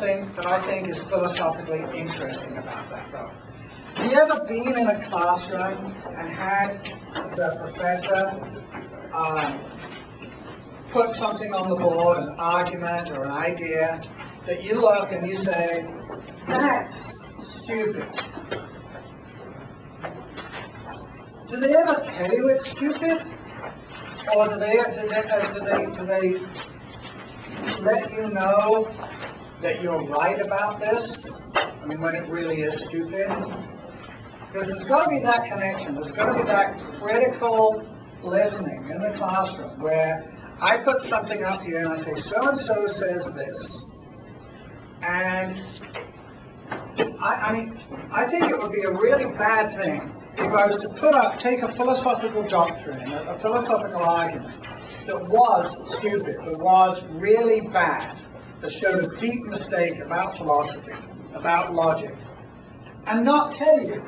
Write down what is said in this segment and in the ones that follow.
something that I think is philosophically interesting about that, though. Have you ever been in a classroom and had the professor put something on the board, an argument or an idea, that you look and you say, that's stupid? Do they ever tell you it's stupid? Or do they let you know that you're right about this? I mean, when it really is stupid? Because there's got to be that connection. There's got to be that critical listening in the classroom where I put something up here and I say, so-and-so says this. And I think it would be a really bad thing if I was to take a philosophical doctrine, a philosophical argument that was stupid, that was really bad, that showed a deep mistake about philosophy, about logic, and not tell you.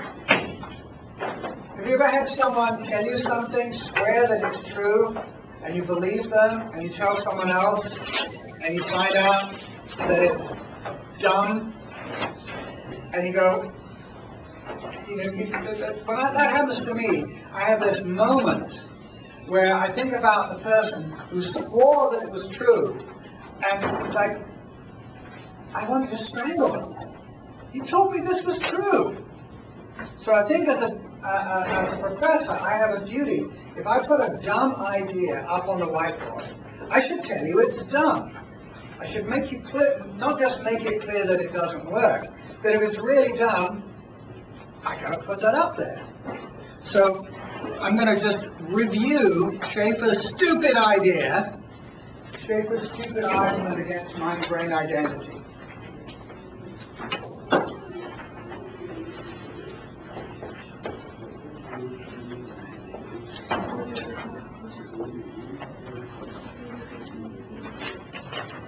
Have you ever had someone tell you something, swear that it's true, and you believe them, and you tell someone else, and you find out that it's dumb, and you go, when that happens to me, I have this moment where I think about the person who swore that it was true, and it's like, I wanted to strangle him. You told me this was true. So I think as a professor, I have a duty. If I put a dumb idea up on the whiteboard, I should tell you it's dumb. I should make you clear, not just make it clear that it doesn't work, but if it's really dumb, I got to put that up there. So I'm going to just review Schaeffer's stupid idea, Schaeffer's stupid argument against mind-brain identity.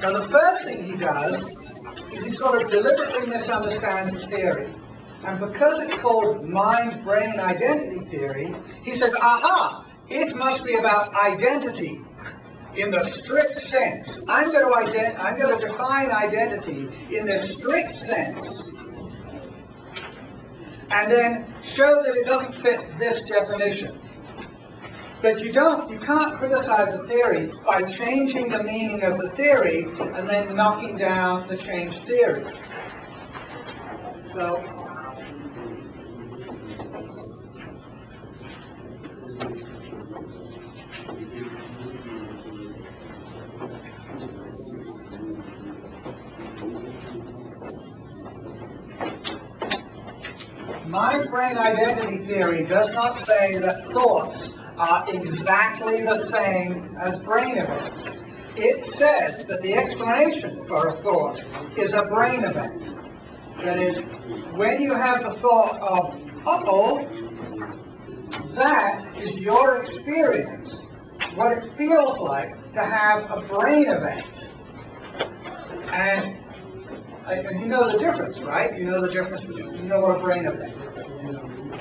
Now the first thing he does is he sort of deliberately misunderstands the theory. And because it's called mind-brain identity theory, he says, aha, it must be about identity in the strict sense. I'm going to define identity in the strict sense, and then show that it doesn't fit this definition. But you can't criticize a theory by changing the meaning of the theory and then knocking down the changed theory. So, mind-brain identity theory does not say that thoughts are exactly the same as brain events. It says that the explanation for a thought is a brain event. That is, when you have the thought of, uh-oh, that is your experience, what it feels like to have a brain event. And you know the difference, right? You know the difference between, you know what a brain event is.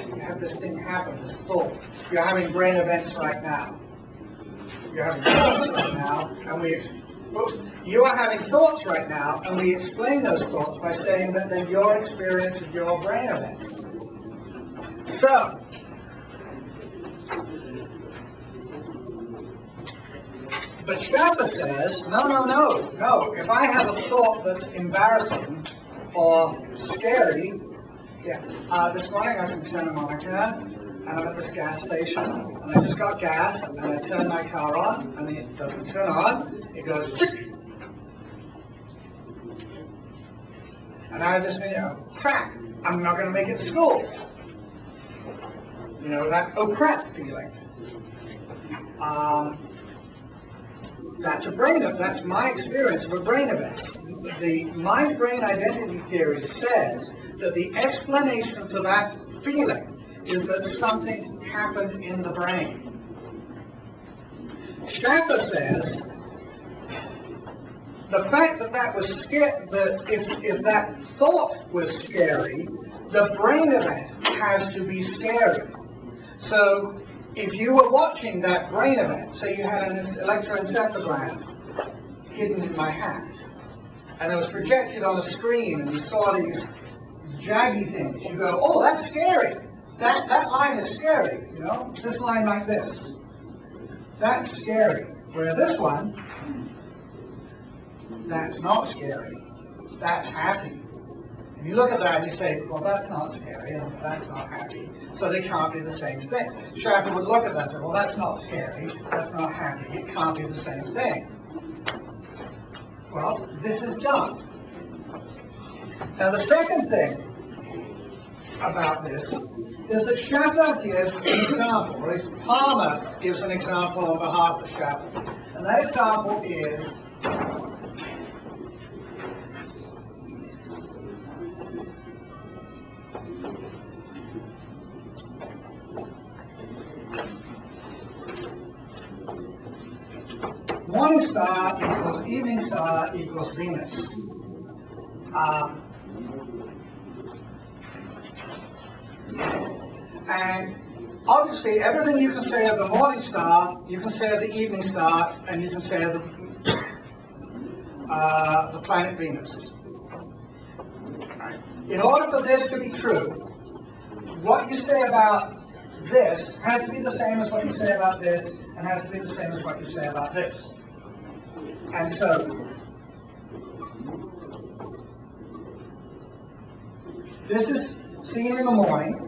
You have this thing happen, this thought. You're having brain events right now. You're having thoughts right now, and you are having thoughts right now, and we explain those thoughts by saying that they're your experience of your brain events. So, but Schaeffer says, no. If I have a thought that's embarrassing or scary, this morning I was in Santa Monica, and I'm at this gas station, and I just got gas, and I turn my car on, and it doesn't turn on, it goes chick. And I have this, crap, I'm not going to make it to school. You know, that oh crap feeling. That's my experience of a brain event. The mind-brain identity theory says that the explanation for that feeling is that something happened in the brain. Schaeffer says the fact that was scary, that if that thought was scary, the brain event has to be scary. So if you were watching that brain event, say you had an electroencephalogram hidden in my hat, and it was projected on a screen, and you saw these jaggy things, you go, oh, that's scary. That line is scary, you know? This line like this. That's scary. Where this one, that's not scary. That's happy. And you look at that and you say, well, that's not scary, and that's not happy. So they can't be the same thing. Schaffer would look at that and say, well, that's not scary, that's not happy. It can't be the same thing. Well, this is done. Now, the second thing about this is that Schaffer gives an example, or at least Palmer gives an example on behalf of Schaffer. And that example is morning star equals evening star equals Venus. And obviously, everything you can say of the morning star, you can say of the evening star, and you can say of the planet Venus. In order for this to be true, what you say about this has to be the same as what you say about this, and has to be the same as what you say about this. And so, this is seen in the morning.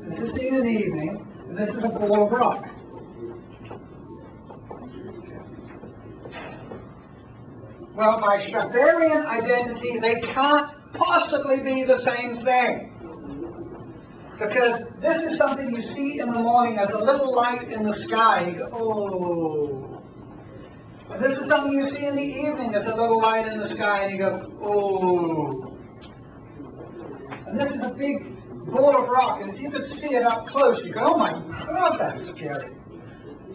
This is seen in the evening, and this is a ball of rock. Well, by Schafferian identity, they can't possibly be the same thing. Because this is something you see in the morning as a little light in the sky. You go, oh. And this is something you see in the evening as a little light in the sky, and you go, oh. And this is a big ball of rock, and if you could see it up close, you go, oh my God, that's scary.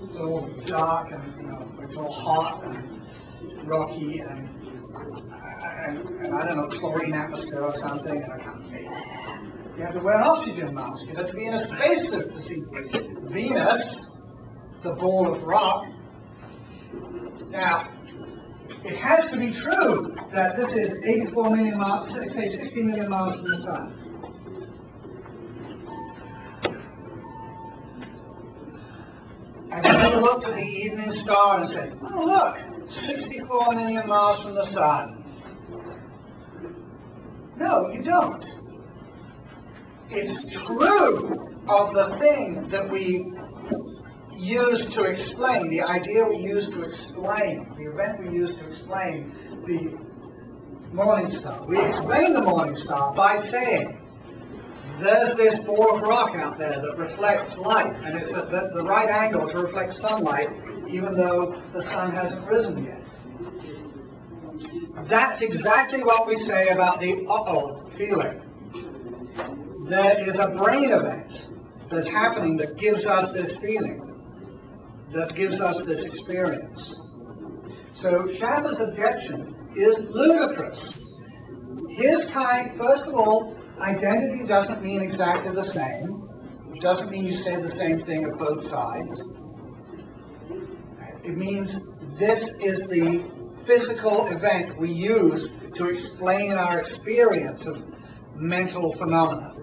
It's all dark, and it's all hot and rocky, and I don't know, chlorine atmosphere or something, and I can't see it. You have to wear an oxygen mask. You have to be in a spacesuit to see Venus, the ball of rock. Now, it has to be true that this is 84 million miles, say 60 million miles from the sun. And you look to the evening star and say, oh look, 64 million miles from the sun. No, you don't. It's true of the thing that we use to explain, the idea we use to explain, the event we use to explain the morning star. We explain the morning star by saying, there's this ball of rock out there that reflects light, and it's at the right angle to reflect sunlight, even though the sun hasn't risen yet. That's exactly what we say about the uh-oh feeling. There is a brain event that's happening that gives us this feeling, that gives us this experience. So Schaffer's objection is ludicrous. His kind, first of all, identity doesn't mean exactly the same. It doesn't mean you say the same thing of both sides. It means this is the physical event we use to explain our experience of mental phenomena.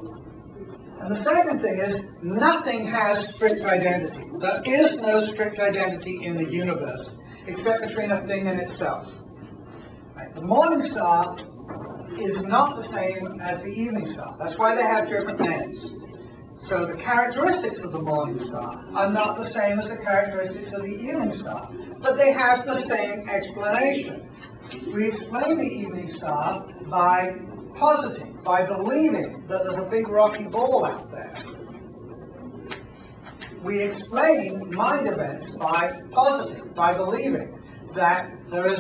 And the second thing is, nothing has strict identity. There is no strict identity in the universe, except between a thing and itself. Right? The morning star is not the same as the evening star. That's why they have different names. So the characteristics of the morning star are not the same as the characteristics of the evening star, but they have the same explanation. We explain the evening star by positing, by believing that there's a big rocky ball out there. We explain mind events by positing, by believing that there is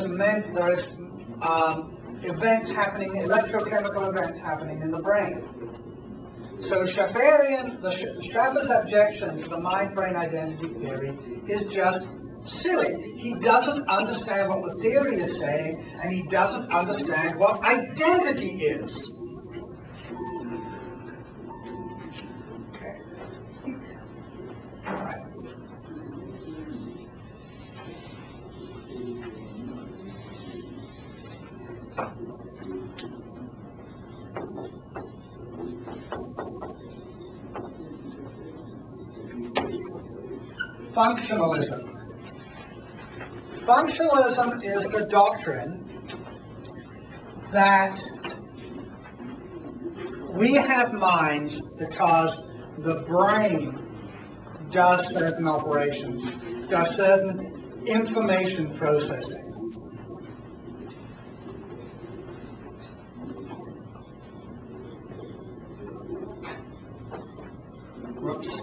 events happening, electrochemical events happening in the brain. So Schaffer's objection to the mind-brain identity theory is just silly. He doesn't understand what the theory is saying, and he doesn't understand what identity is. Okay. All right. Functionalism. Functionalism is the doctrine that we have minds because the brain does certain operations, does certain information processing. Whoops.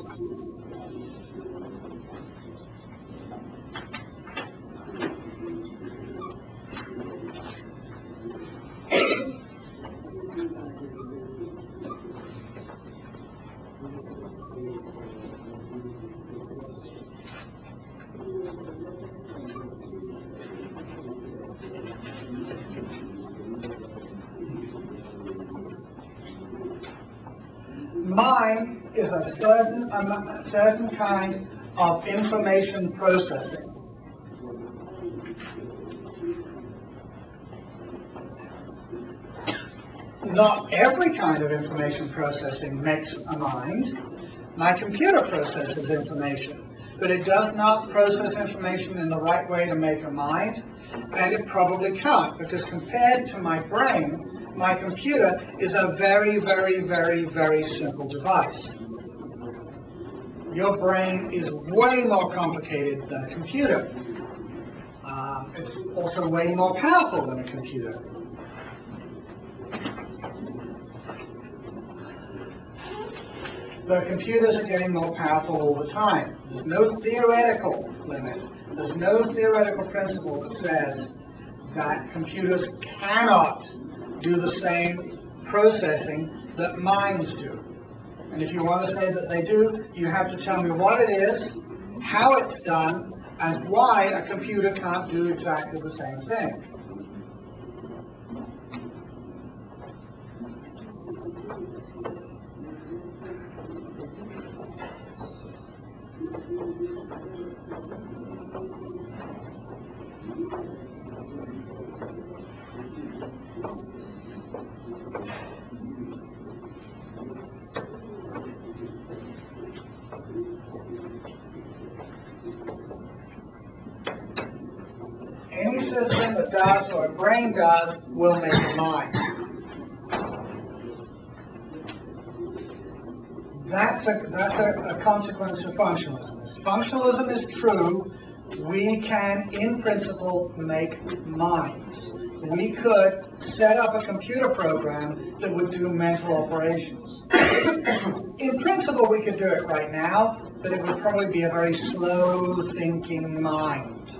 Mind is a certain kind of information processing. Not every kind of information processing makes a mind. My computer processes information, but it does not process information in the right way to make a mind, and it probably can't, because compared to my brain, my computer is a very, very, very, very simple device. Your brain is way more complicated than a computer. It's also way more powerful than a computer. But computers are getting more powerful all the time. There's no theoretical limit. There's no theoretical principle that says that computers cannot do the same processing that minds do. And if you want to say that they do, you have to tell me what it is, how it's done, and why a computer can't do exactly the same thing. Any system that does what a brain does will make a mind. That's a consequence of functionalism. If functionalism is true, we can, in principle, make minds. We could set up a computer program that would do mental operations. In principle, we could do it right now, but it would probably be a very slow-thinking mind,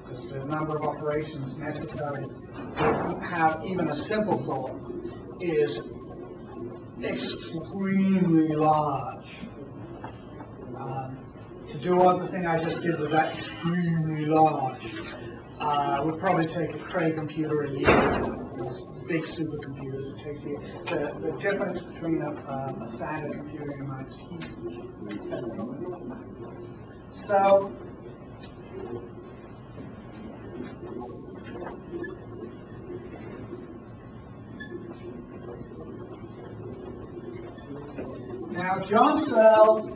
because the number of operations necessary to have even a simple thought is extremely large. To do all the thing I just did with that extremely large would probably take a Cray computer a year. Those big supercomputers, it takes you. The difference between a standard computer and mine is huge. So, now John Searle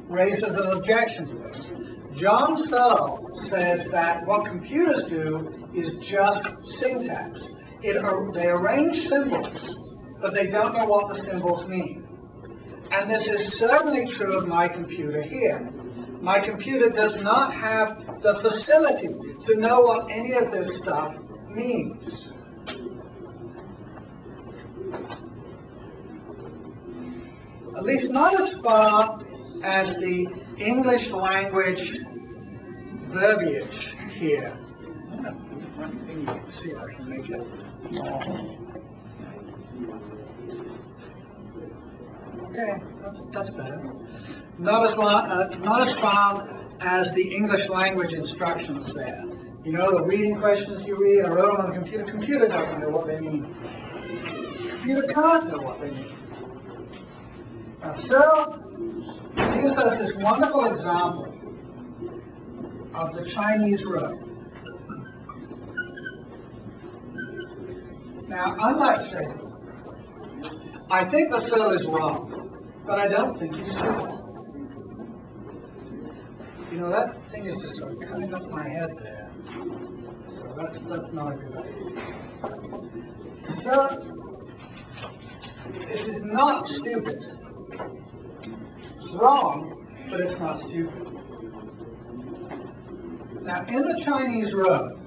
raises an objection to this. John Searle says that what computers do is just syntax. They arrange symbols, but they don't know what the symbols mean. And this is certainly true of my computer here. My computer does not have the facility to know what any of this stuff means. At least not as far as the English language verbiage here. See if I can make it more. Okay, that's better. Not as far as the English language instructions there. You know, the reading questions you read, I wrote them on the computer. Computer doesn't know what they mean. Computer can't know what they mean. Now, Searle gives us this wonderful example of the Chinese room. Now, unlike Schaefer, I think the Searle is wrong, but I don't think he's stupid. You know, that thing is just sort of coming up my head there. So that's not a good idea. So, this is not stupid. It's wrong, but it's not stupid. Now, in the Chinese room,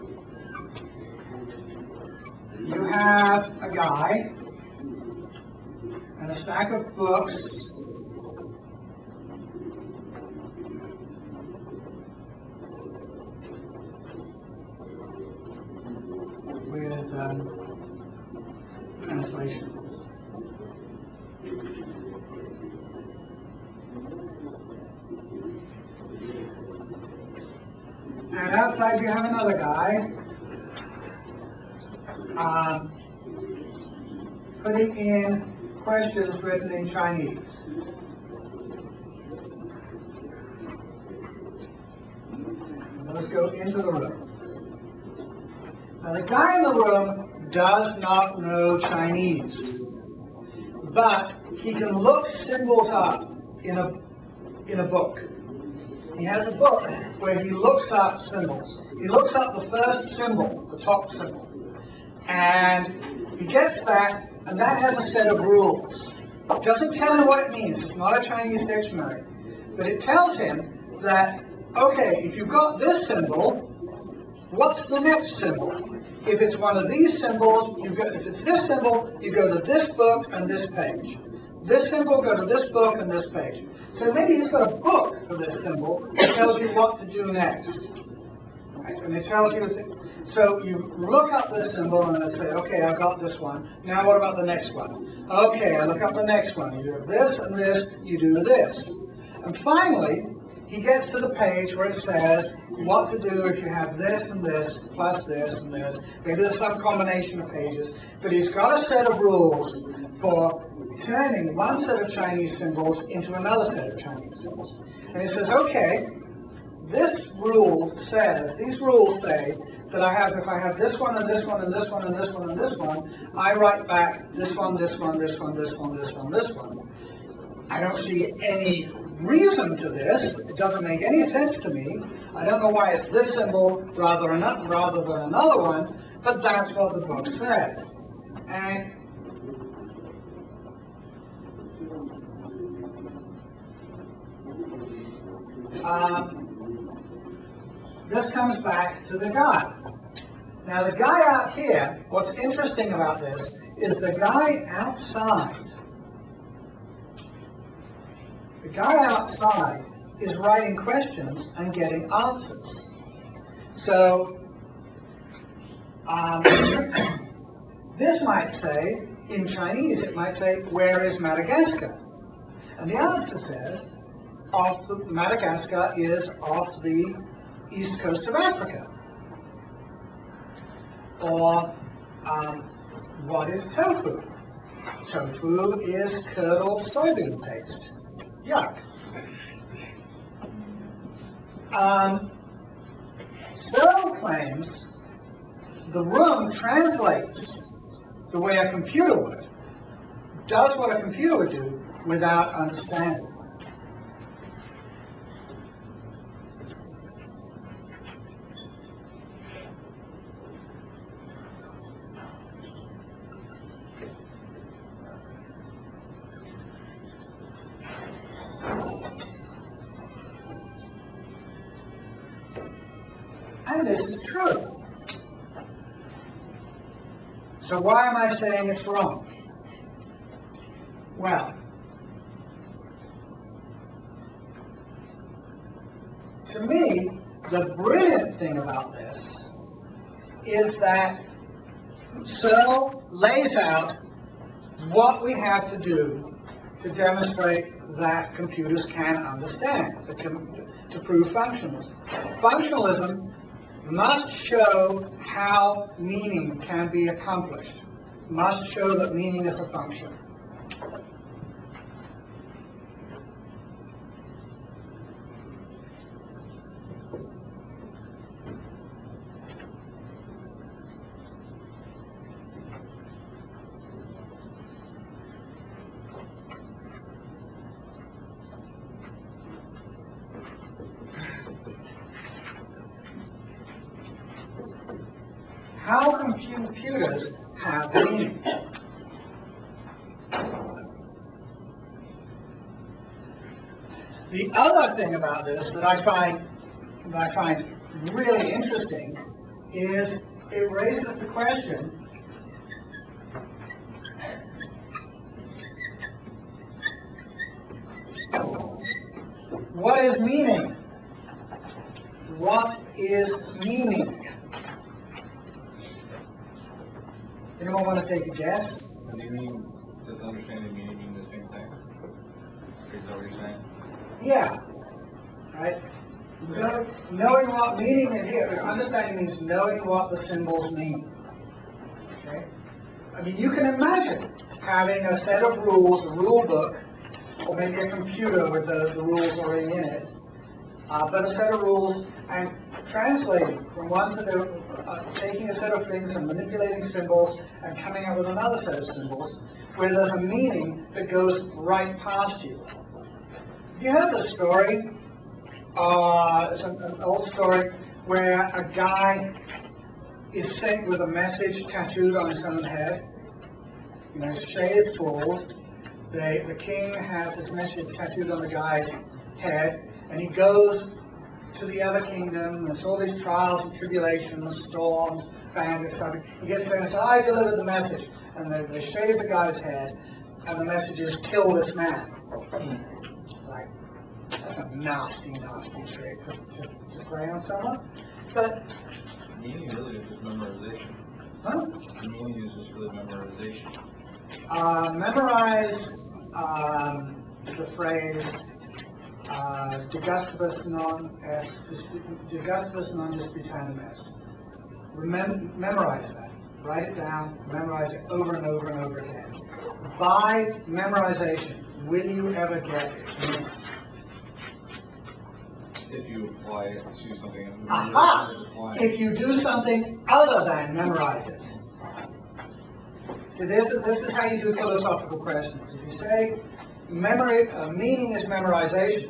you have a guy and a stack of books with translations. And outside you have another guy putting in questions written in Chinese. And those go into the room. Now the guy in the room does not know Chinese, but he can look symbols up in a book. He has a book where he looks up symbols. He looks up the first symbol, the top symbol, and he gets that, and that has a set of rules. It doesn't tell him what it means. It's not a Chinese dictionary, but it tells him that, okay, if you've got this symbol, what's the next symbol? If it's one of these symbols, if it's this symbol, you go to this book and this page. This symbol, go to this book and this page. So maybe he's got a book for this symbol that tells you what to do next. Right? And it tells you, so you look up this symbol and say, okay, I've got this one. Now what about the next one? Okay, I look up the next one. You do this and this, you do this. And finally, he gets to the page where it says what to do if you have this and this, plus this and this. Maybe there's some combination of pages. But he's got a set of rules for turning one set of Chinese symbols into another set of Chinese symbols. And he says, okay, this rule says, these rules say that if I have this one and this one and this one and this one and this one, I write back this one, this one, this one, this one, this one, this one. I don't see any reason to this. It doesn't make any sense to me. I don't know why it's this symbol rather than another one, but that's what the book says. And this comes back to the guy. Now the guy out here, what's interesting about this is the guy outside. The guy outside is writing questions and getting answers. So this might say, in Chinese, it might say, where is Madagascar? And the answer says, Madagascar is off the east coast of Africa. Or, what is tofu? Tofu is curdled soybean paste. Yuck. Searle claims the room translates the way a computer would, does what a computer would do without understanding. And this is true. So why am I saying it's wrong? Well, to me, the brilliant thing about this is that Searle lays out what we have to do to demonstrate that computers can understand, to prove functionalism. Functionalism must show how meaning can be accomplished, must show that meaning is a function. how computers have meaning. The other thing about this that I find really interesting is it raises the question, what is meaning? What is meaning? Anyone want to take a guess? Do you mean, does understanding and meaning mean the same thing? Is that what you're saying? Yeah. Right? Knowing what meaning is here. Understanding means knowing what the symbols mean. Okay? I mean, you can imagine having a set of rules, a rule book, or maybe a computer with the rules already in it, but a set of rules and translating from one to the, taking a set of things and manipulating symbols and coming up with another set of symbols where there's a meaning that goes right past you. You heard the story? It's an old story where a guy is sent with a message tattooed on his own head. You know, he's shaved bald. The king has this message tattooed on the guy's head, and he goes to the other kingdom. There's all these trials and tribulations, storms, bandits. He gets there and says, I delivered the message. And they shave the guy's head, and the message is, kill this man. Like, that's a nasty, nasty trick to play on someone. But meaning really is just memorization. Huh? Meaning is just really memorization. Memorize the phrase de gustibus non disputanum est. Memorize that. Write it down. Memorize it over and over and over again. By memorization, will you ever get its meaning? If you apply it to something. Aha! If you do something other than memorize it. So this is how you do philosophical questions. If you say meaning is memorization,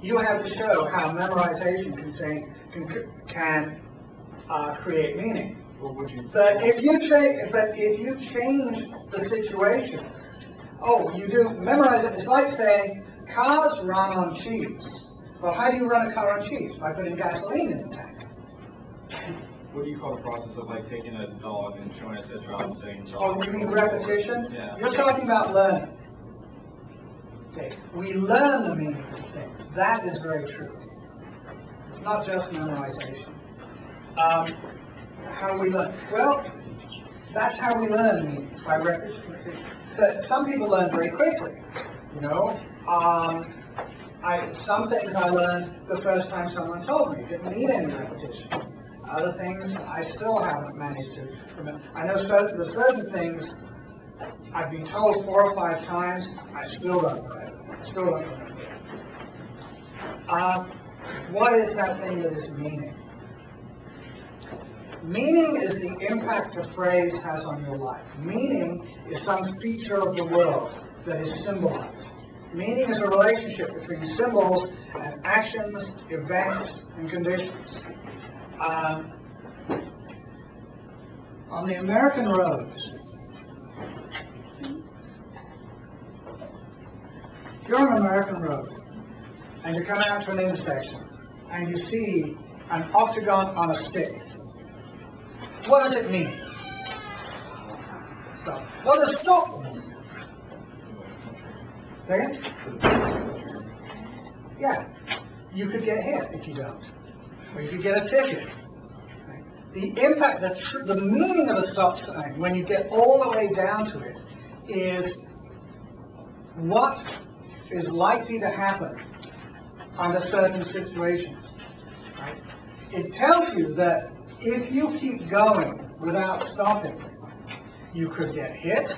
you have to show how memorization can create meaning. But if you change the situation, you do memorize it. It's like saying cars run on cheese. Well, how do you run a car on cheese? By putting gasoline in the tank. What do you call the process of like taking a dog and showing it to a child and saying dog? Oh, you mean repetition? Yeah. You're talking about learning. Okay. We learn the meanings of things. That is very true. It's not just memorization. How we learn? Well, that's how we learn meanings, by repetition. But some people learn very quickly. You know, some things I learned the first time someone told me. It didn't need any repetition. Other things I still haven't managed to remember. I know certain things I've been told 4 or 5 times. I still don't remember. What is that thing that is meaning? Meaning is the impact a phrase has on your life. Meaning is some feature of the world that is symbolized. Meaning is a relationship between symbols and actions, events, and conditions. On the American roads, if you're on an American road and you come out to an intersection and you see an octagon on a stick, what does it mean? Stop. What does stop mean? Say it? Yeah. You could get hit if you don't. Or you could get a ticket. The impact, the meaning of a stop sign, when you get all the way down to it, is what is likely to happen under certain situations. Right? It tells you that if you keep going without stopping, you could get hit.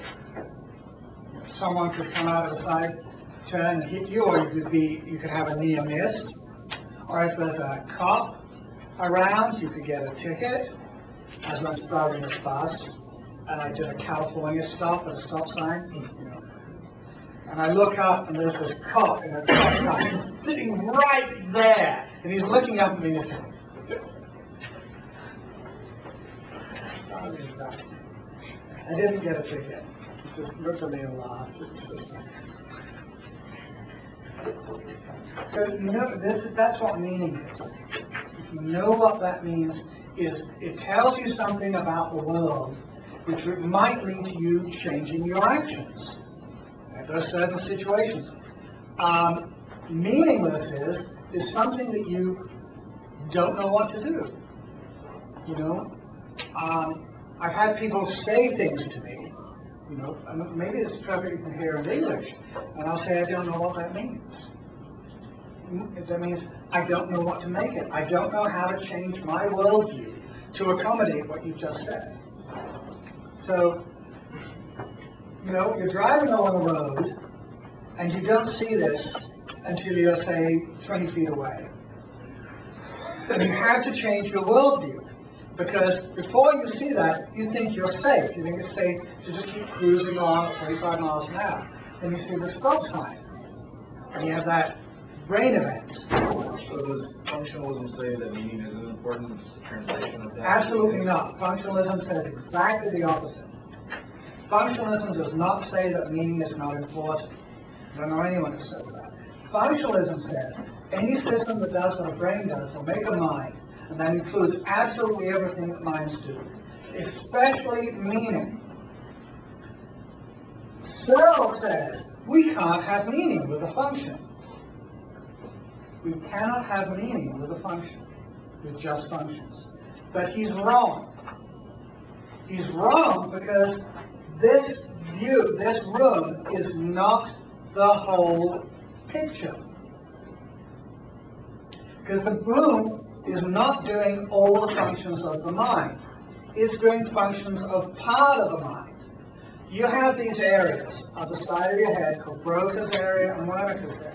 Someone could come out of the side, turn and hit you, or you could have a near miss. Or if there's a cop around, you could get a ticket. As I was driving this bus, and I did a California stop at a stop sign, and I look up, and there's this cop in a cop car. He's sitting right there, and he's looking up at me. Charlie is that. I didn't get a ticket. He just looked at me and laughed. It's just... So you know, that's what meaning is. If you know what that means, is it tells you something about the world which might lead to you changing your actions. There are certain situations. Meaningless is something that you don't know what to do. You know, I've had people say things to me, you know, and maybe it's perfectly coherent English, and I'll say I don't know what that means. That means I don't know what to make it. I don't know how to change my worldview to accommodate what you just said. So, you know, you're driving along the road, and you don't see this until you're, say, 20 feet away. And you have to change your worldview, because before you see that, you think you're safe. You think it's safe to just keep cruising on at 45 miles an hour. Then you see the stop sign, and you have that brain event. So does functionalism say that meaning isn't important, just a translation of that? Absolutely not. Functionalism says exactly the opposite. Functionalism does not say that meaning is not important. I don't know anyone who says that. Functionalism says any system that does what a brain does will make a mind, and that includes absolutely everything that minds do, especially meaning. Searle says we can't have meaning with a function. We cannot have meaning with a function, with just functions. But he's wrong. He's wrong because this view, this room, is not the whole picture. Because the room is not doing all the functions of the mind. It's doing functions of part of the mind. You have these areas on the side of your head called Broca's area and Wernicke's area.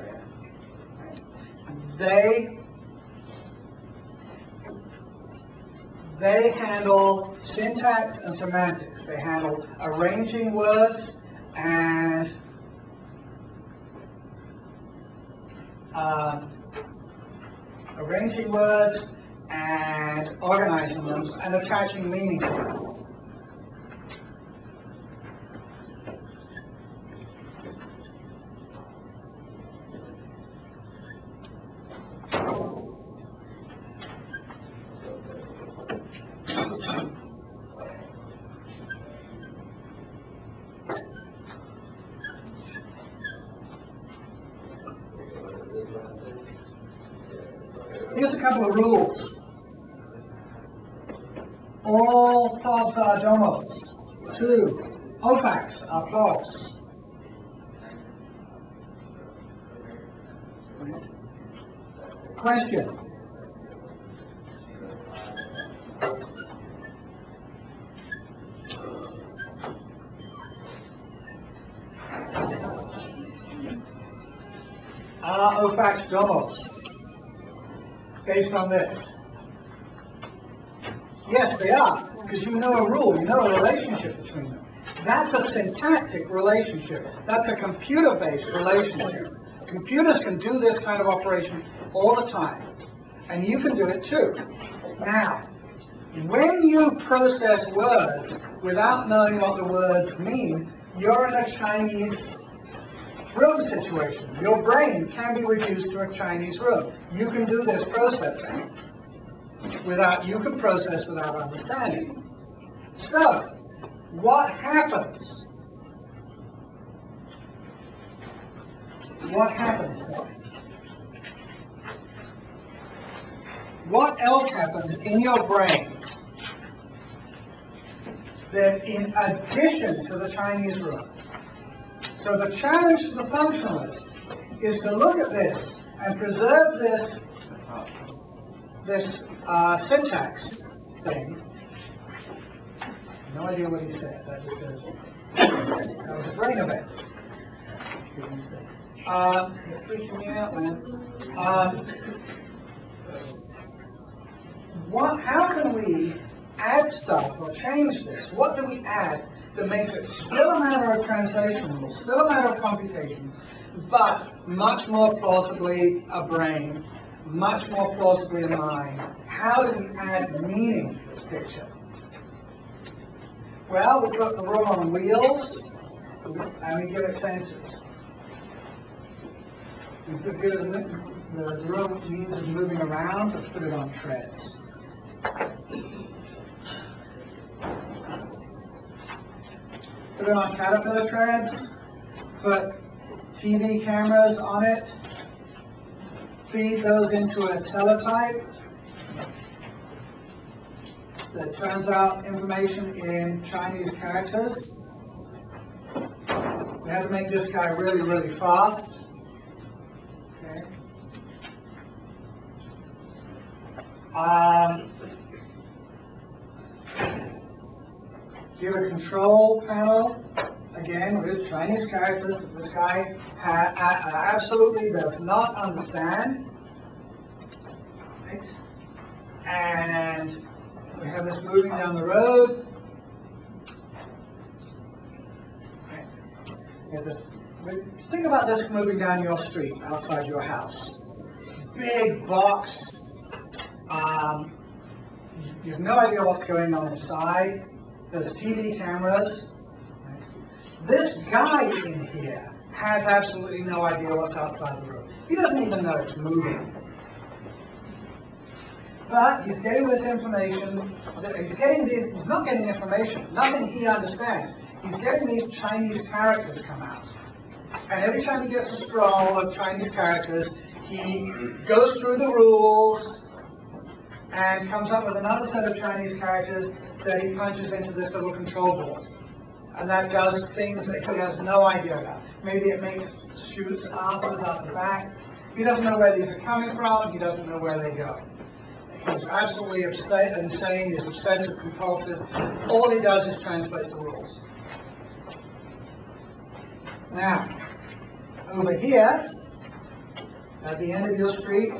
They handle syntax and semantics. They handle arranging words and organizing them and attaching meaning to them. Here's a couple of rules. All plots are domos. 2. Ofacs are plots. Question. Are Ofacs domos? Based on this? Yes, they are, because you know a rule, you know a relationship between them. That's a syntactic relationship. That's a computer-based relationship. Computers can do this kind of operation all the time, and you can do it too. Now, when you process words without knowing what the words mean, you're in a Chinese room situation. Your brain can be reduced to a Chinese room. You can do this processing you can process without understanding. So, what happens? What happens then? What else happens in your brain that in addition to the Chinese room? So the challenge to the functionalist is to look at this and preserve this syntax thing. No idea what he said. That just says that was a brain event. You're freaking me out, man. How can we add stuff or change this? What do we add that makes it still a matter of translation, still a matter of computation, but much more plausibly a brain, much more plausibly a mind? How do we add meaning to this picture? Well, we put the room on wheels, and we give it sensors. We put the room means of moving around, let's put it on treads. Put it on caterpillar treads, put TV cameras on it, feed those into a teletype that turns out information in Chinese characters. We had to make this guy really, really fast. Okay. Give a control panel, again with Chinese characters that this guy absolutely does not understand. Right. And we have this moving down the road. Right. Think about this moving down your street outside your house. Big box. You have no idea what's going on inside. There's TV cameras. Right. This guy in here has absolutely no idea what's outside the room. He doesn't even know it's moving. But he's getting this information. He's not getting information. Nothing he understands. He's getting these Chinese characters come out. And every time he gets a scroll of Chinese characters, he goes through the rules and comes up with another set of Chinese characters that he punches into this little control board. And that does things that he has no idea about. Maybe it shoots answers out the back. He doesn't know where these are coming from. He doesn't know where they go. He's absolutely insane. He's obsessive compulsive. All he does is translate the rules. Now, over here, at the end of your street,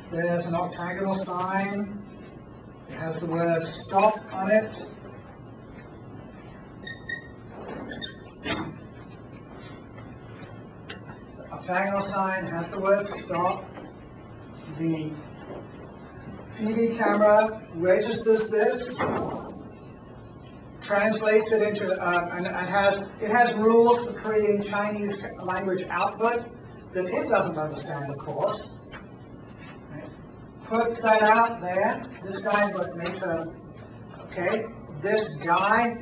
there's an octagonal sign. It has the word stop on it. The octagonal sign has the word stop. The TV camera registers this, translates it into, and it has rules for creating Chinese language output that it doesn't understand, of course. Right. Puts that out there. This guy makes this guy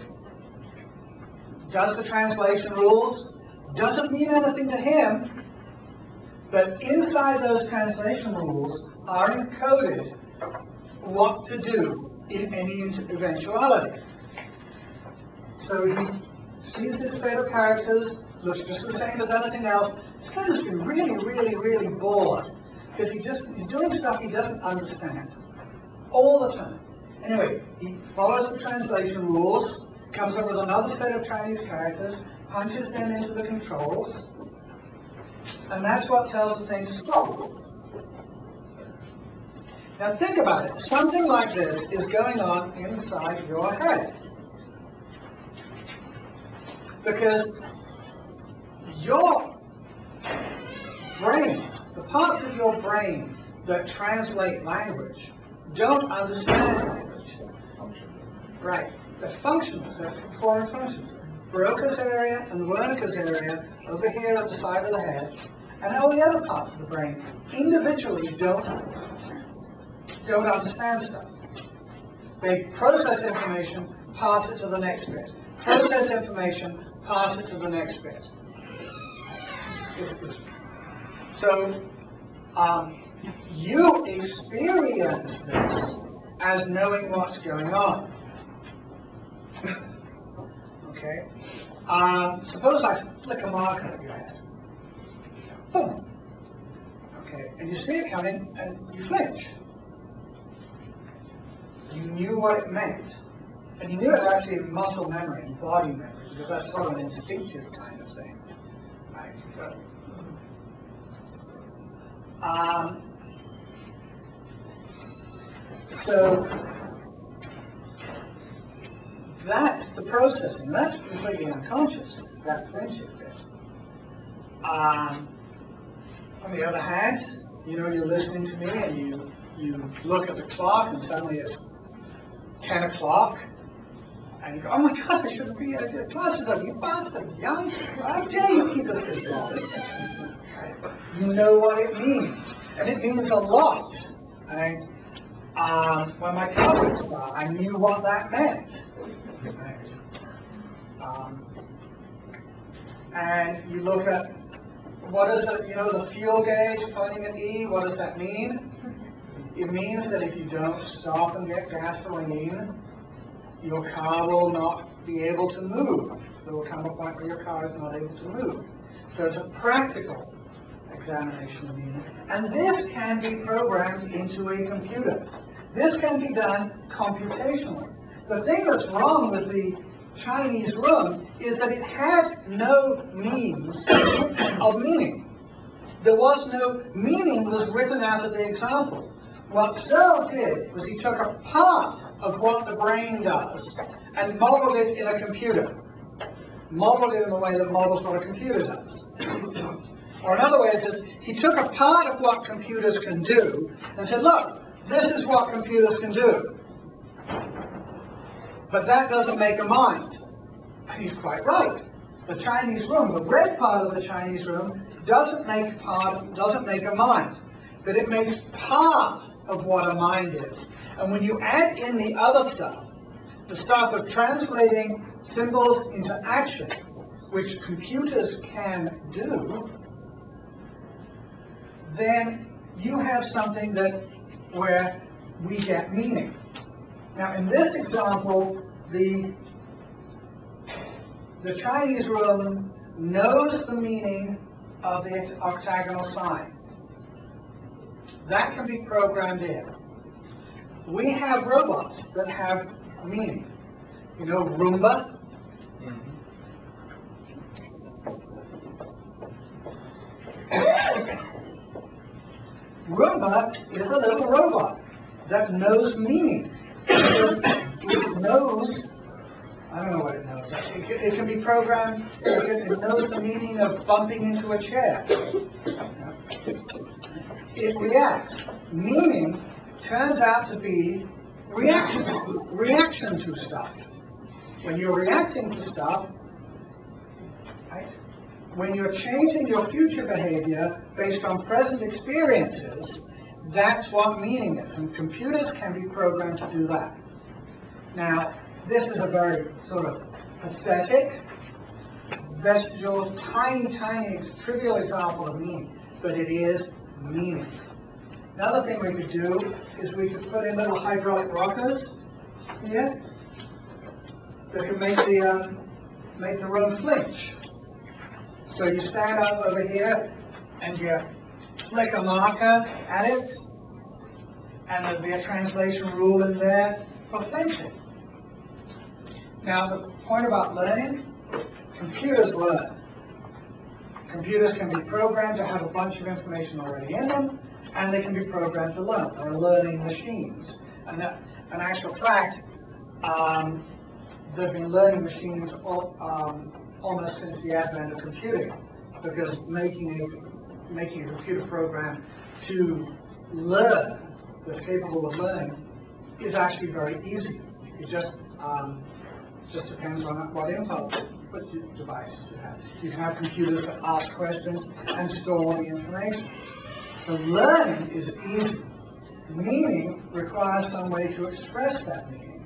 does the translation rules. Doesn't mean anything to him, but inside those translation rules are encoded what to do in any eventuality. So he sees this set of characters, looks just the same as anything else. This guy must be really, really, really bored because he's doing stuff he doesn't understand all the time. Anyway, he follows the translation rules, comes up with another set of Chinese characters, punches them into the controls, and that's what tells the thing to stop. Now think about it. Something like this is going on inside your head. Because your brain, the parts of your brain that translate language, don't understand language. Right. They're functionals. They're foreign functions. Broca's area and Wernicke's area over here at the side of the head, and all the other parts of the brain individually don't understand stuff. They process information, pass it to the next bit. Process information, pass it to the next bit. So you experience this as knowing what's going on. Okay? Suppose I flick a marker at your head. Boom. Okay, and you see it coming and you flinch. You knew what it meant. And you knew it actually in muscle memory and body memory, because that's sort of an instinctive kind of thing. Right? So that's the processing. That's completely unconscious, that friendship bit. On the other hand, you're listening to me and you look at the clock and suddenly it's 10 o'clock And you go, oh my God, I shouldn't be here. The class is over, you bastard, young. How dare you keep us this long? You know what it means. And it means a lot. Right? When my colleagues started, I knew what that meant. Right? And you look at, what is it, the fuel gauge pointing at E, what does that mean? It means that if you don't stop and get gasoline, your car will not be able to move. There will come a point where your car is not able to move. So it's a practical examination of meaning. And this can be programmed into a computer. This can be done computationally. The thing that's wrong with the Chinese room is that it had no means of meaning. There was no meaning was written out of the example. What Searle did was he took a part of what the brain does and modeled it in a computer. Modeled it in the way that models what a computer does. Or another way is he took a part of what computers can do and said, look, this is what computers can do. But that doesn't make a mind. And he's quite right. The Chinese room, the red part of the Chinese room, doesn't make a mind. But it makes part of what a mind is. And when you add in the other stuff, the stuff of translating symbols into action, which computers can do, then you have something where we get meaning. Now, in this example, the Chinese room knows the meaning of the octagonal sign. That can be programmed in. We have robots that have meaning. You know, Roomba. Roomba is a little robot that knows meaning. It knows, I don't know what it knows. It can be programmed, it knows the meaning of bumping into a chair. It reacts. Meaning turns out to be reaction to stuff. When you're reacting to stuff, right? When you're changing your future behavior based on present experiences, that's what meaning is. And computers can be programmed to do that. Now, this is a very sort of pathetic, vestigial, tiny, trivial example of meaning, but it is meaning. Another thing we could do is we could put in little hydraulic rockers here that can make the room flinch. So you stand up over here and you flick a marker at it, and there'll be a translation rule in there for flinching. Now, the point about learning, computers learn. Computers can be programmed to have a bunch of information already in them, and they can be programmed to learn. They're learning machines. And in actual fact, there have been learning machines almost since the advent of computing, because making a computer program to learn, that's capable of learning, is actually very easy. It just depends on what input devices you have. You can have computers that ask questions and store the information. So learning is easy. Meaning requires some way to express that meaning.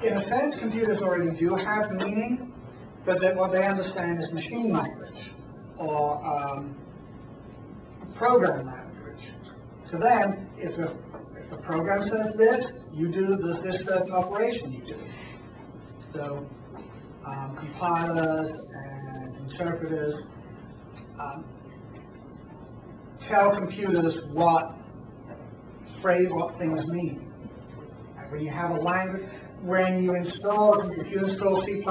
In a sense, computers already do have meaning, but what they understand is machine language or program language. To them, if the program says this, there's this certain operation you do. So compilers and interpreters tell computers what things mean. And when you have a language, if you install C++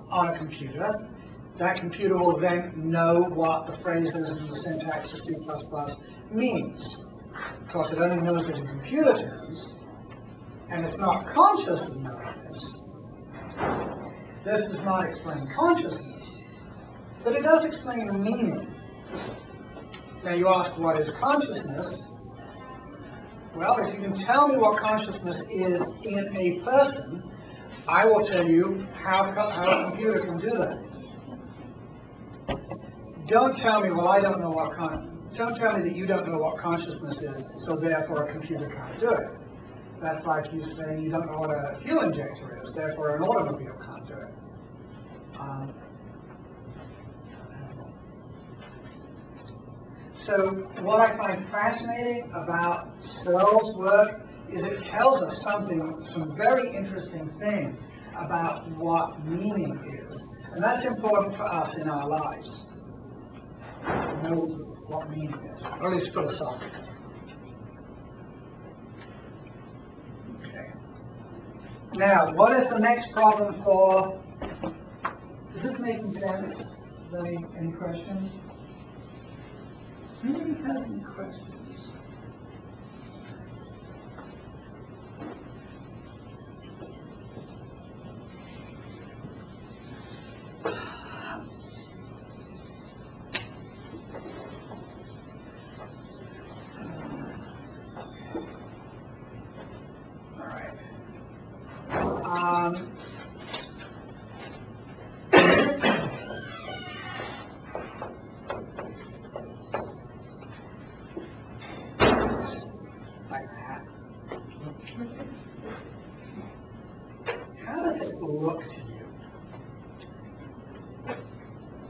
on a computer, that computer will then know what the phrases and the syntax of C++ means. Of course, it only knows it in computer terms, and it's not conscious of knowing this. This does not explain consciousness, but it does explain meaning. Now you ask, what is consciousness? Well, if you can tell me what consciousness is in a person, I will tell you how a computer can do that. Don't tell me, well, I don't know what don't tell me that you don't know what consciousness is, so therefore a computer can't do it. That's like you saying you don't know what a fuel injector is, therefore an automobile can't do it. So what I find fascinating about Searle's work is it tells us some very interesting things about what meaning is. And that's important for us in our lives. To know what meaning is, or at least philosophically. Okay. Now, what is the next problem for? Is this making sense? Any questions? Anybody has any questions? All right. Like that. How does it look to you?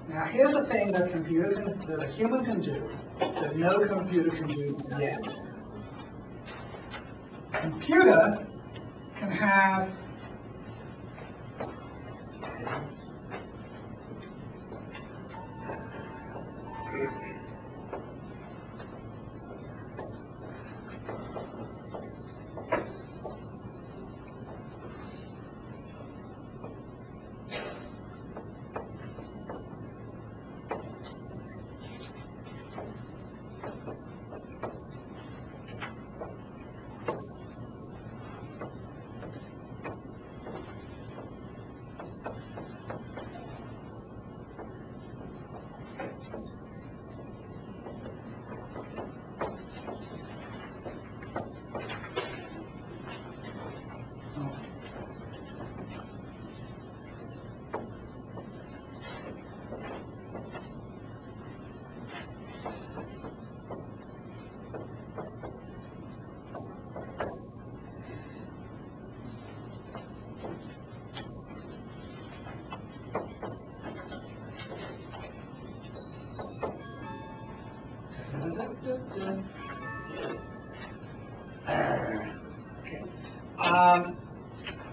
Now, here's the thing that a human can do that no computer can do yet. A computer can have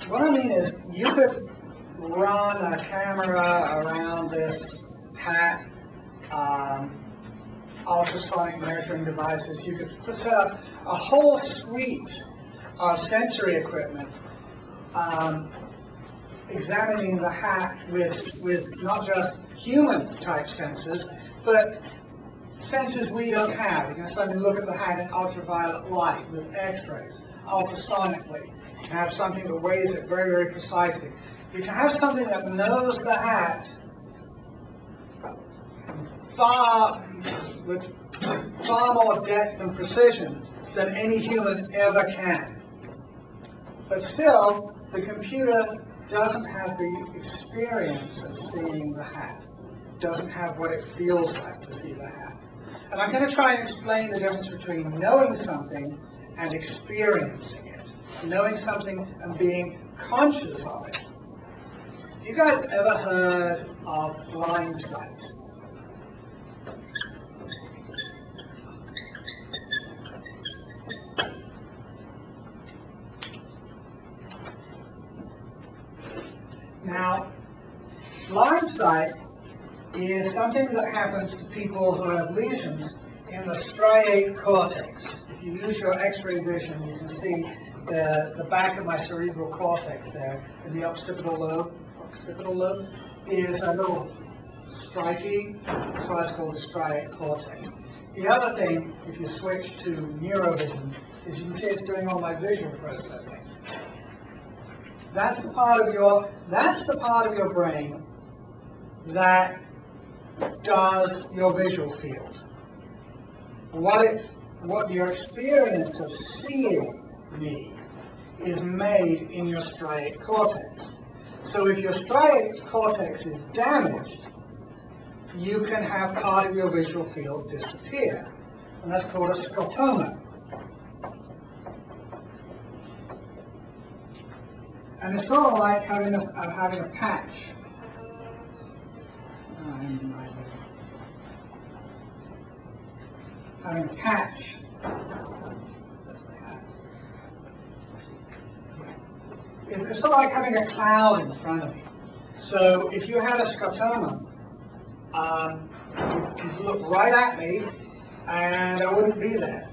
what I mean is, you could run a camera around this hat, ultrasonic measuring devices. You could set up a whole suite of sensory equipment, examining the hat with not just human-type senses, but senses we don't have. You can suddenly look at the hat in ultraviolet light with X-rays, ultrasonically. You can have something that weighs it very, very precisely. You can have something that knows the hat with far more depth and precision than any human ever can. But still, the computer doesn't have the experience of seeing the hat. Doesn't have what it feels like to see the hat. And I'm going to try and explain the difference between knowing something and experiencing it. Knowing something and being conscious of it. You guys ever heard of Blindsight? Now, Blindsight is something that happens to people who have lesions in the striate cortex. If you use your X-ray vision, you can see the back of my cerebral cortex there in the occipital lobe. Occipital lobe is a little stripy, that's why it's called the striate cortex. The other thing, if you switch to neurovision, is you can see it's doing all my visual processing. That's the part of your brain that does your visual field. What it what your experience of seeing me is made in your striate cortex. So if your striate cortex is damaged, you can have part of your visual field disappear. And that's called a scotoma. And it's sort of like having a patch. Having a patch. It's sort of like having a cloud in front of you. So if you had a scotoma, you'd look right at me, and I wouldn't be there.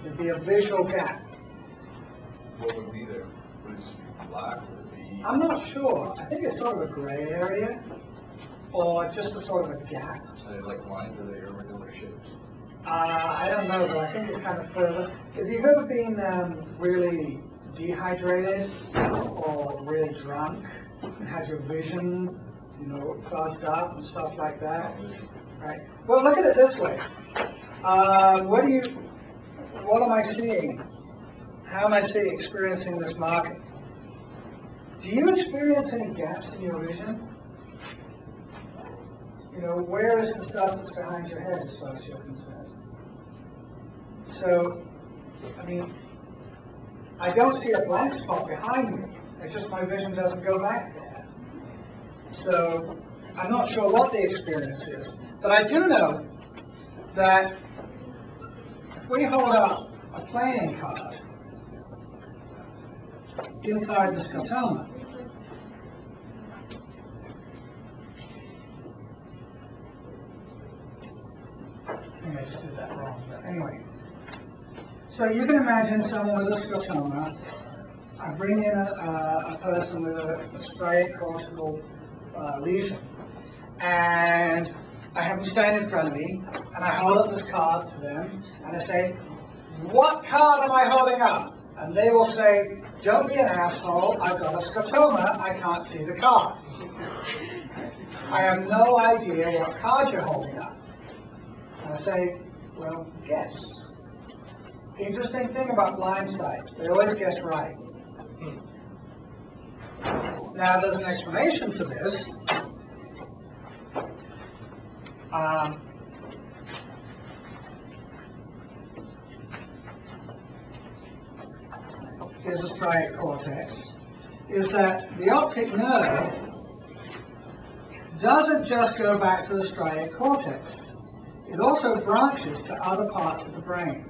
There'd be a visual gap. What would be there? Would it be black? Would it be... I'm not sure. I think it's sort of a gray area, or just a sort of a gap. Are they like lines, or are they irregular shapes? I don't know, but I think it's kind of further. If you've ever been really dehydrated or really drunk and had your vision, fuzzed up and stuff like that, right? Well, look at it this way. What am I seeing? How am I experiencing this market? Do you experience any gaps in your vision? Where is the stuff that's behind your head as far as you're concerned? So, I don't see a blank spot behind me. It's just my vision doesn't go back there. So, I'm not sure what the experience is. But I do know that if we hold up a playing card inside the scotoma, I think I just did that wrong, but anyway. So you can imagine someone with a scotoma. I bring in a person with a striate cortical lesion, and I have them stand in front of me, and I hold up this card to them, and I say, "What card am I holding up?" And they will say, "Don't be an asshole, I've got a scotoma, I can't see the card." I have no idea what card you're holding up. And I say, "Well, guess." The interesting thing about Blindsight, they always guess right. Now, there's an explanation for this. Here's the striate cortex, is that the optic nerve doesn't just go back to the striate cortex. It also branches to other parts of the brain.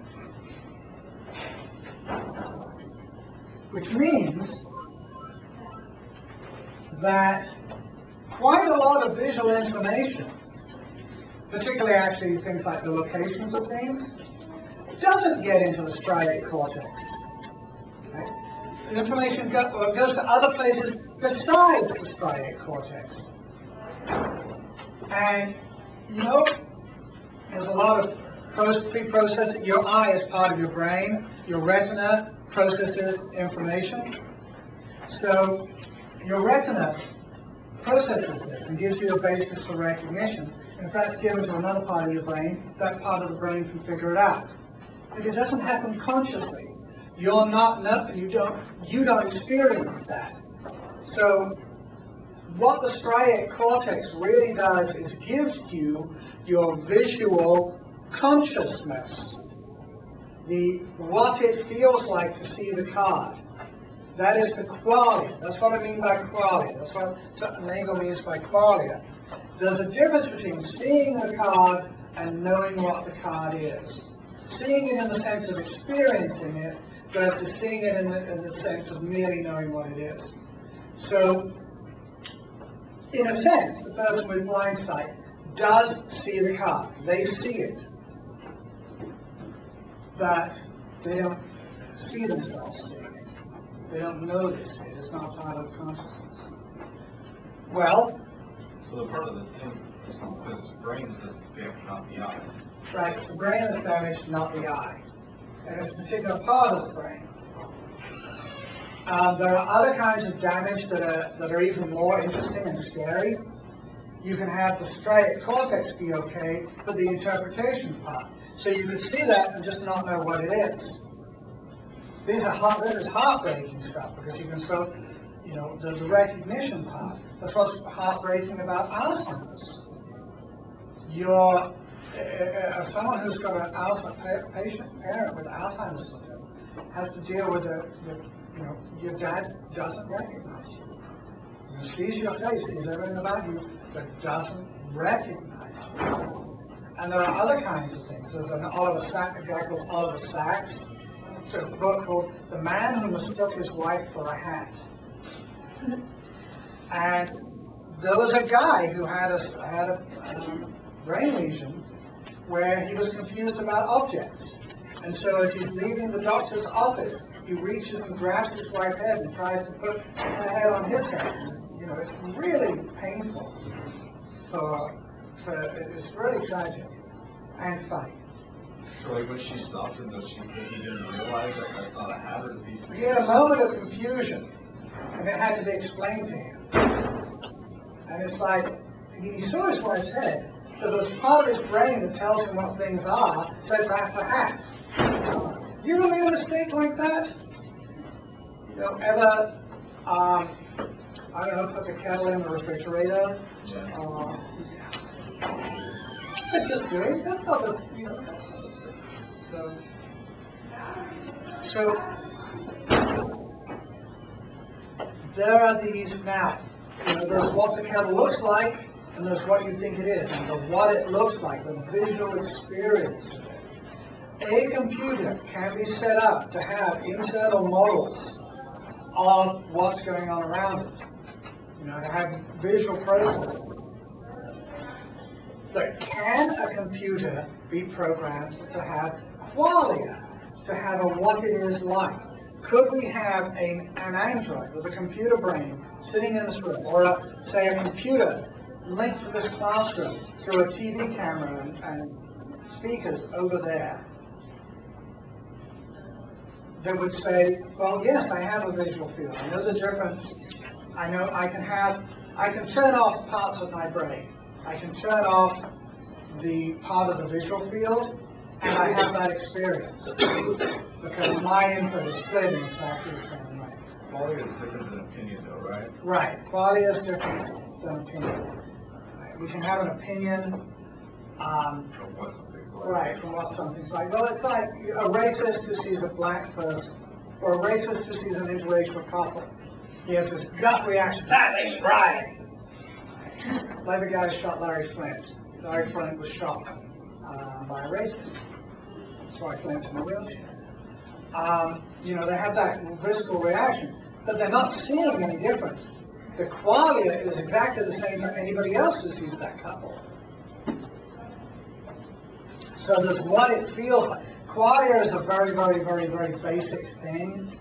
Which means that quite a lot of visual information, particularly actually things like the locations of things, doesn't get into the striate cortex. Right? The information goes to other places besides the striate cortex. And there's a lot of pre-processing. Your eye is part of your brain. Your retina processes information. So your retina processes this and gives you a basis for recognition. And if that's given to another part of your brain, that part of the brain can figure it out. If it doesn't happen consciously, you don't experience that. So what the striate cortex really does is gives you your visual consciousness, what it feels like to see the card. That is the qualia. That's what I mean by qualia. That's what Nagel means by qualia. There's a difference between seeing the card and knowing what the card is. Seeing it in the sense of experiencing it versus seeing it in the sense of merely knowing what it is. So, in a sense, the person with blindsight does see the card. They see it. But they don't see themselves seeing it. They don't know they see it. It's not part of consciousness. Well, so the part of the thing is this brain that's damaged, not the eye. Right, it's the brain that's damaged, not the eye. And it's a particular part of the brain. There are other kinds of damage that are even more interesting and scary. You can have the striate cortex be okay, but the interpretation part. So you could see that and just not know what it is. This is heartbreaking stuff, because you can so, the recognition part. That's what's heartbreaking about Alzheimer's. Someone who's got an Alzheimer's parent with Alzheimer's syndrome has to deal with your dad doesn't recognize you. He sees your face, sees everything about you, but doesn't recognize you. And there are other kinds of things. There's a guy called Oliver Sacks, a book called The Man Who Mistook His Wife for a Hat. And there was a guy who had a brain lesion where he was confused about objects. And so as he's leaving the doctor's office, he reaches and grabs his wife's head and tries to put her head on his head. It's really painful. It's really tragic and funny. So like when she stopped him, he didn't realize that that's not a habit? He had a moment of confusion, and it had to be explained to him. And it's like, he saw his wife's head, but there's part of his brain that tells him what things are, said that's a hat. You ever made a mistake like that? Ever, I don't know, put the kettle in the refrigerator? Just do it. That's not the, that's not the thing. So there are these now. There's what the kettle looks like, and there's what you think it is, and the what it looks like, the visual experience of it. A computer can be set up to have internal models of what's going on around it. To have visual processing. But can a computer be programmed to have qualia, to have a what it is like? Could we have an android with a computer brain sitting in this room, or say a computer linked to this classroom through a TV camera and speakers over there, that would say, well, yes, I have a visual field. I know the difference. I know I can turn off parts of my brain. I can turn off the part of the visual field, and I have that experience. Because my input is split in exactly the same way. Qualia is different than opinion, though, right? Right. Qualia is different than opinion. We can have an opinion from what something's like. Right, from what something's like. Well, it's like a racist who sees a black person, or a racist who sees an interracial couple. He has this gut reaction, that ain't right. Like the guy who shot Larry Flint. Larry Flint was shot by a racist. That's why Flint's in a wheelchair. They have that visceral reaction, but they're not seeing any difference. The qualia is exactly the same for anybody else who sees that couple. So there's what it feels like. Qualia is a very, very, very, very basic thing.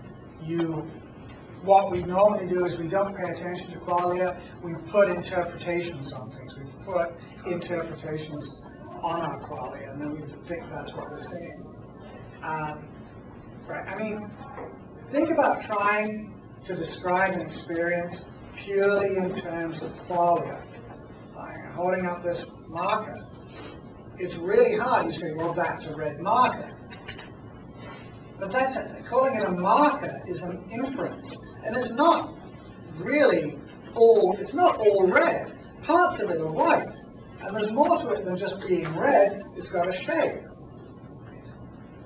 What we normally do is we don't pay attention to qualia. We put interpretations on things. We put interpretations on our qualia, and then we think that's what we're seeing. Right? I mean, think about trying to describe an experience purely in terms of qualia. Like holding up this marker. It's really hard. You say, well, that's a red marker. But calling it a marker is an inference. And it's not really it's not all red. Parts of it are white. And there's more to it than just being red. It's got a shape.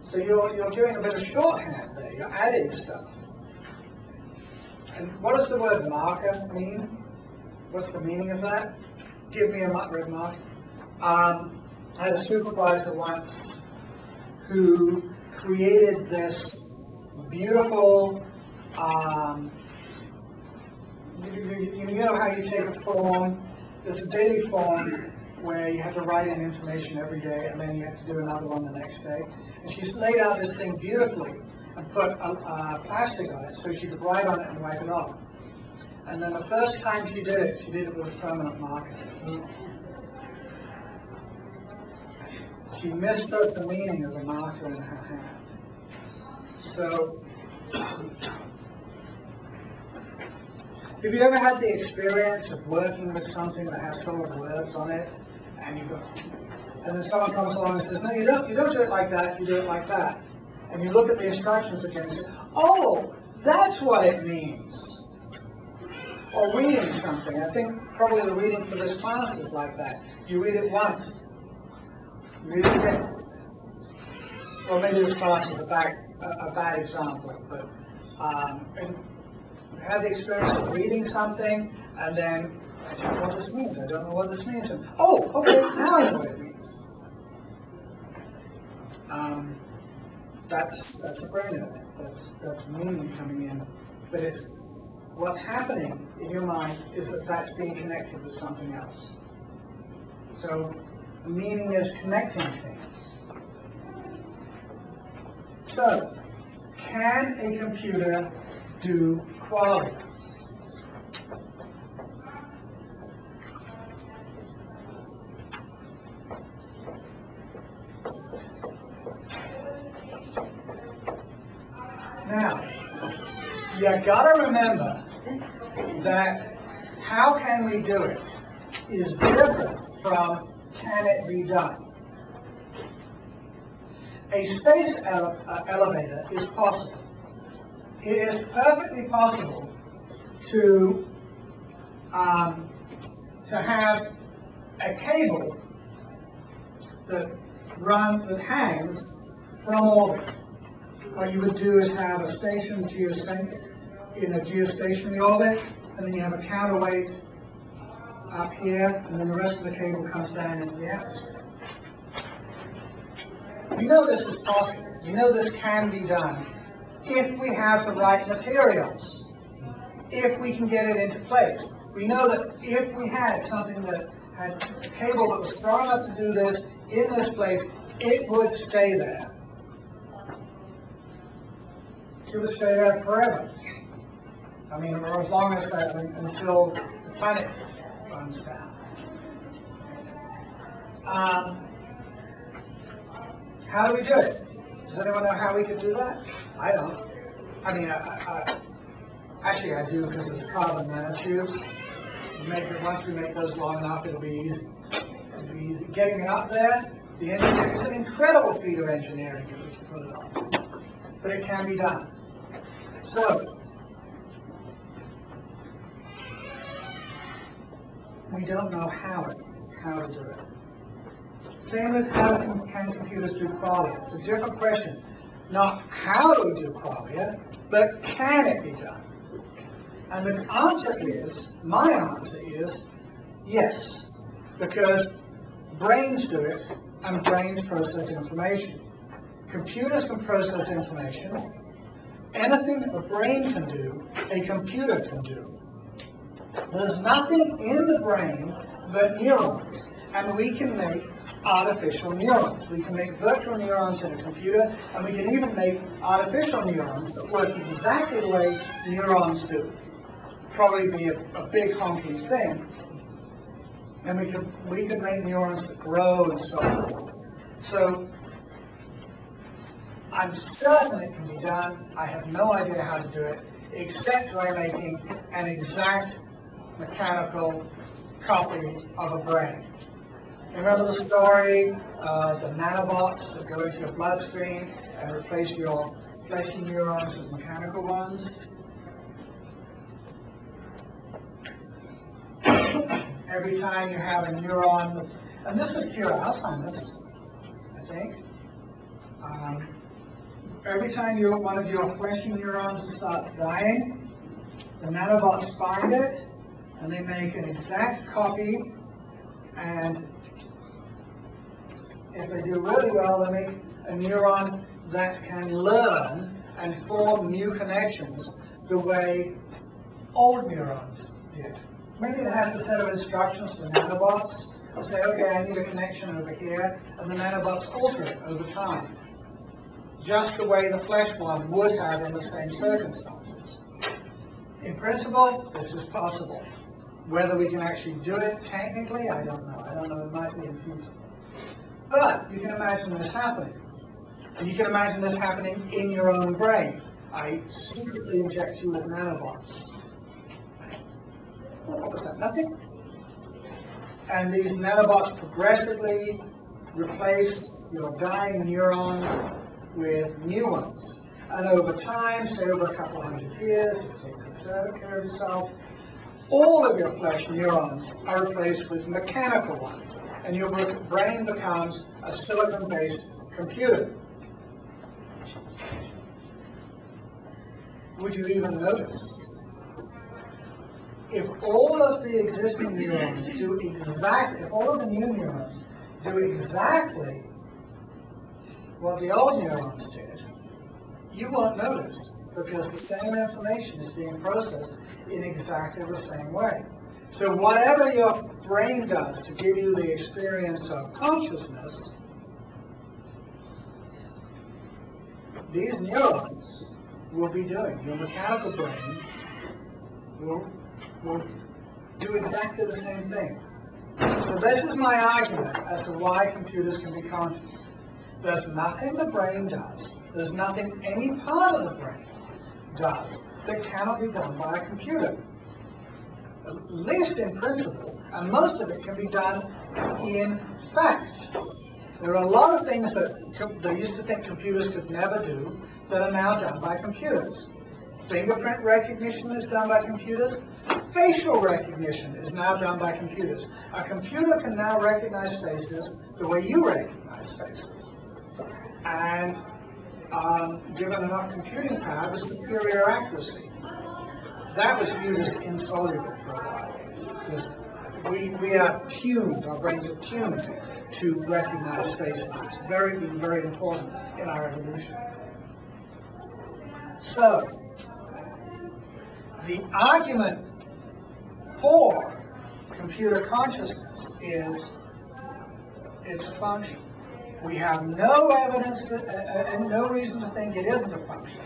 So you're doing a bit of shorthand there. You're adding stuff. And what does the word marker mean? What's the meaning of that? Give me a red marker. I had a supervisor once who created this beautiful, you know how you take a form, there's a daily form where you have to write in information every day and then you have to do another one the next day. And she's laid out this thing beautifully and put plastic on it so she could write on it and wipe it off. And then the first time she did it with a permanent marker. She mistook the meaning of the marker in her hand. So, have you ever had the experience of working with something that has some of the words on it, and you go, and then someone comes along and says, no, you don't do it like that, you do it like that. And you look at the instructions again and say, oh, that's what it means. Or reading something. I think probably the reading for this class is like that. You read it once. You read it again. Or maybe this class is a bad example, but I had the experience of reading something, and then I don't know what this means. I don't know what this means. And, oh, okay, now I know what it means. That's a brain event. That's meaning coming in. But it's what's happening in your mind is that that's being connected with something else. So meaning is connecting things. So, can a computer do qualia? Now, you gotta remember that how can we do it is different from can it be done. A space elevator is possible. It is perfectly possible to have a cable that hangs from orbit. What you would do is have a station in a geostationary orbit, and then you have a counterweight up here, and then the rest of the cable comes down into the atmosphere. We know this is possible. We know this can be done if we have the right materials, if we can get it into place. We know that if we had something that had a cable that was strong enough to do this in this place, it would stay there. It would stay there forever. I mean, or as long as that, until the planet runs down. How do we do it? Does anyone know how we could do that? I don't. I mean, actually I do, because it's carbon nanotubes. Once we make those long enough, it'll be easy. It'll be easy. Getting it up there, it's an incredible feat of engineering if we can put it on. But it can be done. So, we don't know how to do it. Same as how can computers do qualia. It's a different question. Not how do we do qualia, but can it be done? And the answer is, my answer is, yes. Because brains do it, and brains process information. Computers can process information. Anything a brain can do, a computer can do. There's nothing in the brain but neurons. And we can make artificial neurons. We can make virtual neurons in a computer, and we can even make artificial neurons that work exactly the way neurons do. Probably be a big honking thing. And we can make neurons that grow and so on. So I'm certain it can be done. I have no idea how to do it, except by making an exact mechanical copy of a brain. Remember the story of the nanobots that go into your bloodstream and replace your fleshy neurons with mechanical ones? Every time you have a neuron, and this would cure Alzheimer's, I think. Every time one of your fleshy neurons starts dying, the nanobots find it, and they make an exact copy, and if they do really well, they make a neuron that can learn and form new connections the way old neurons did. Maybe it has a set of instructions for nanobots to say, okay, I need a connection over here, and the nanobots alter it over time, just the way the flesh one would have in the same circumstances. In principle, this is possible. Whether we can actually do it technically, I don't know. I don't know, it might be infeasible. But you can imagine this happening. And you can imagine this happening in your own brain. I secretly inject you with nanobots. What was that? Nothing? And these nanobots progressively replace your dying neurons with new ones. And over time, say over a couple hundred years, you take good care of yourself, all of your flesh neurons are replaced with mechanical ones, and your brain becomes a silicon-based computer. Would you even notice? If all of the existing neurons do exactly, if all of the new neurons do exactly what the old neurons did, you won't notice, because the same information is being processed in exactly the same way. So whatever your brain does to give you the experience of consciousness, these neurons will be doing. Your mechanical brain will do exactly the same thing. So this is my argument as to why computers can be conscious. There's nothing the brain does, there's nothing any part of the brain does that cannot be done by a computer. At least in principle, and most of it can be done in fact. There are a lot of things that they used to think computers could never do that are now done by computers. Fingerprint recognition is done by computers. Facial recognition is now done by computers. A computer can now recognize faces the way you recognize faces. And given enough computing power, with superior accuracy. That was viewed as insoluble for a while, because we are tuned, our brains are tuned to recognize faces. It's very, very important in our evolution. So, the argument for computer consciousness is it's a function. We have no evidence and no reason to think it isn't a function.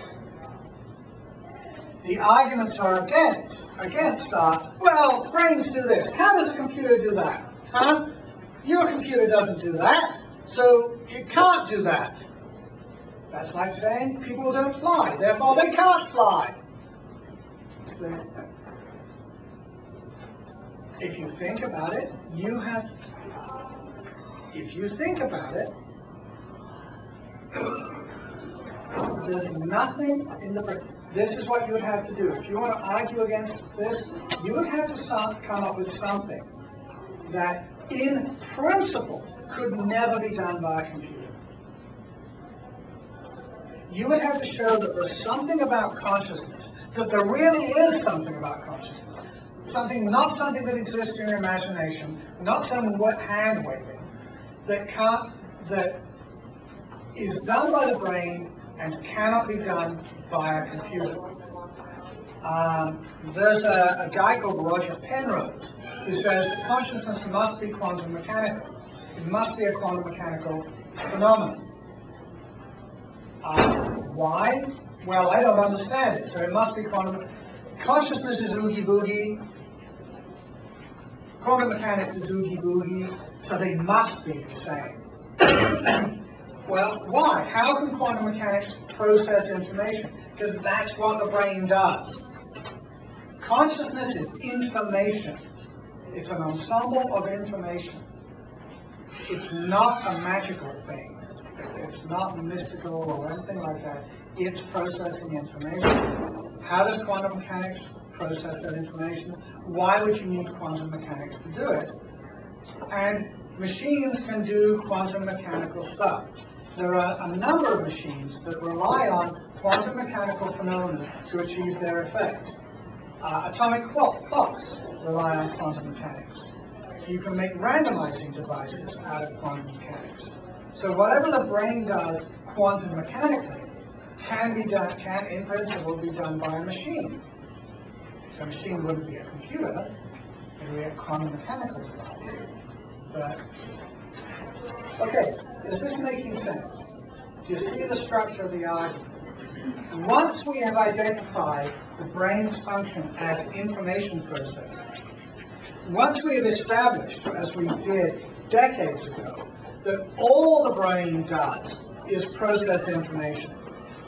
The arguments are against well, brains do this. How does a computer do that? Huh? Your computer doesn't do that, so it can't do that. That's like saying people don't fly, therefore they can't fly. If you think about it, there's nothing in the brain. This is what you would have to do. If you want to argue against this, you would have to come up with something that, in principle, could never be done by a computer. You would have to show that there's something about consciousness, that there really is something about consciousness. Not something that exists in your imagination, not some hand-waving, that is done by the brain and cannot be done by a computer. There's a guy called Roger Penrose who says that consciousness must be quantum mechanical. It must be a quantum mechanical phenomenon. Why? Well, I don't understand it, so it must be quantum. Consciousness is oogie-boogie. Quantum mechanics is oogie-boogie, so they must be the same. Well, why? How can quantum mechanics process information? Because that's what the brain does. Consciousness is information. It's an ensemble of information. It's not a magical thing. It's not mystical or anything like that. It's processing information. How does quantum mechanics process that information? Why would you need quantum mechanics to do it? And machines can do quantum mechanical stuff. There are a number of machines that rely on quantum mechanical phenomena to achieve their effects. Atomic clocks rely on quantum mechanics. You can make randomizing devices out of quantum mechanics. So whatever the brain does quantum mechanically can in principle be done by a machine. So a machine wouldn't be a computer, it would be a quantum mechanical device. But, okay, is this making sense? Do you see the structure of the argument? Once we have identified the brain's function as information processing, once we have established, as we did decades ago, that all the brain does is process information,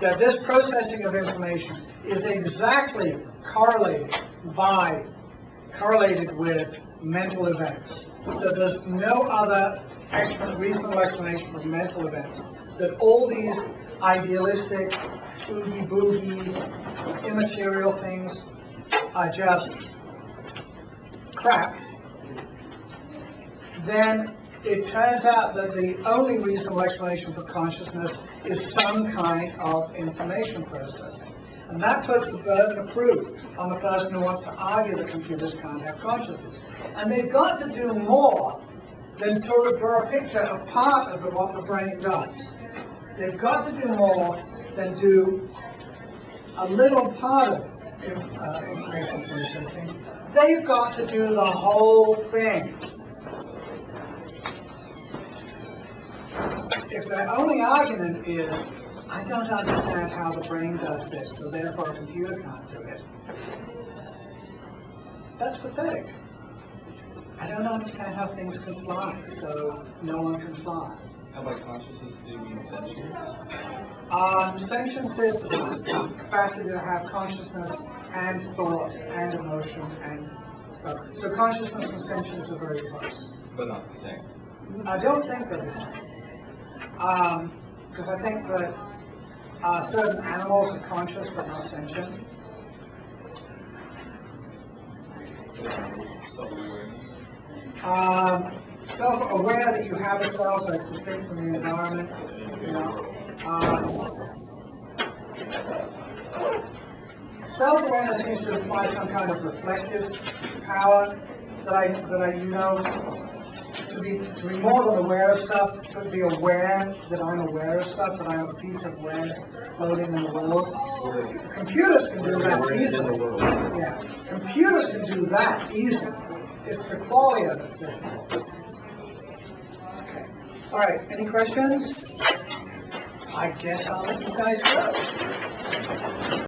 that this processing of information is exactly correlated with mental events, that there's no other reasonable explanation for mental events, that all these idealistic, oogie-boogie, immaterial things are just crap, then it turns out that the only reasonable explanation for consciousness is some kind of information processing. And that puts the burden of proof on the person who wants to argue that computers can't have consciousness. And they've got to do more than to draw a picture of part of what the brain does. They've got to do more than do a little part of information processing. They've got to do the whole thing. If their only argument is, I don't understand how the brain does this, so therefore a computer can't do it, that's pathetic. I don't understand how things can fly, so no one can fly. How about consciousness? Do you mean sentience? Sentience is the capacity to have consciousness and thought and emotion and stuff. So consciousness and sentience are very close. But not the same. I don't think they're the same. Because I think that certain animals are conscious but not sentient. Self-awareness. Self-aware that you have a self that's distinct from the environment. You know. Self-awareness seems to imply some kind of reflective power that I you know, to be more than aware of stuff, to be aware that I'm aware of stuff, that I'm a piece of awareness floating in the world. Computers can do that easily. Yeah, computers can do that easily. It's the quality of it's difficult. Okay. All right. Any questions? I guess I'll let you guys go.